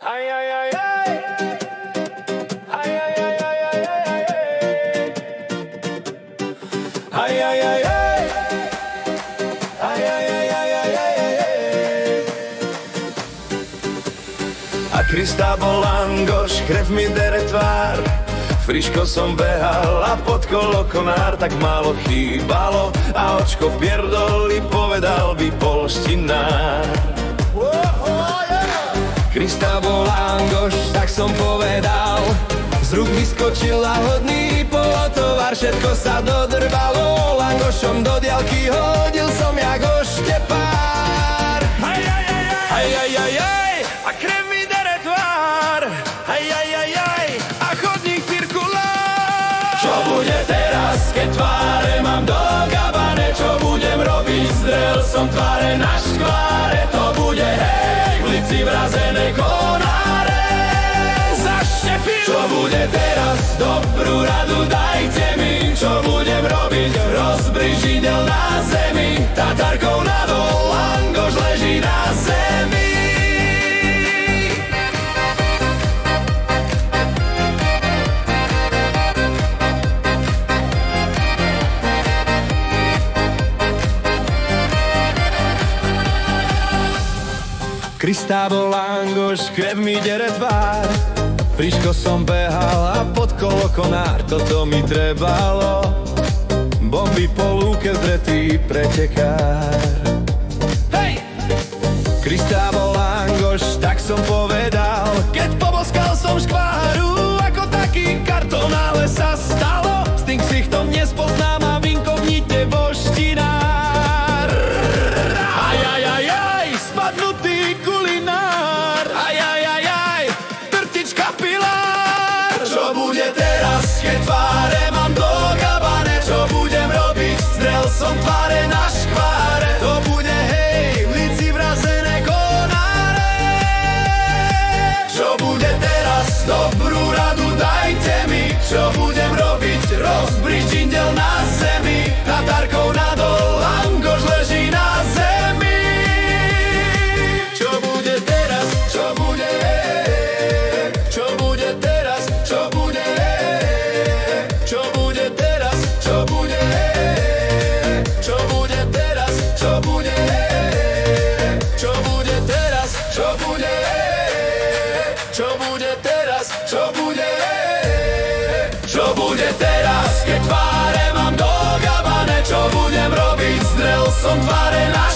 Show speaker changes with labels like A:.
A: Aj, aj, aj, aj. Aj, aj, aj, aj, aj, aj, aj. Aj, aj, aj, aj. Aj, aj, aj, aj, aj, aj, aj. A Krista bol langoš, krev mi dere tvár. Friško som behal a pod kolo konár, tak málo chýbalo a očko v pierdoli povedal by polštinár. Krista bol langoš, tak som povedal. Z rúk vyskočil lahodný polotovar, všetko sa dodrbalo. Langošom do diaľky hodil som jak oštepár. Aj, aj, aj, aj, aj, aj, aj, aj. A krev mi dere tvár. Aj, aj, aj, aj. A chodník cirkulár. Čo bude teraz, keď tváre mám do gabane? Čo budem robiť? Zdrel som tváre na škváre. To bude hej, v lici vrazené konáre. Zaštepil. Čo bude teraz? Dobrú radu dajte mi. Čo budem robiť? Rozbri židel na zemi. Tatarkou nadol, langoš leží na zemi. Krista bol langoš, krev mi dere tvár. Friško som behal a pod kolo konár, toto mi trebalo. Bomby po lúke zretý pretekár. Hej! Krista bol langoš, tak som povedal, keď poboskal som škváru, ako taký kartón, ale sa stalo. S tým ksichtom nespoznám a vinkovnite voštinár. Aj, aj, aj, aj, spadnutý kulinár. Aj, aj, aj, aj, trtička pilár. Čo bude teraz, keď tváre mám do gabane? Čo budem robiť? Zdrel som tváre na škváre. To bude hej, v lici vrazené konáre. Čo bude teraz? Dobrú radu dajte mi. Čo budem robiť? Rozbriť žindel na zemi. Tatarkou nadol, langoš leží na zemi. Čo bude teraz? Čo bude? Čo bude teraz? Čo bude? Čo bude teraz? Čo bude? Čo bude teraz? Čo bude? Čo bude teraz? Čo bude? Čo bude teraz? Čo bude? Čo bude teraz? Keď tváre mám do gabane, čo budem robiť? Zdrel som tváre na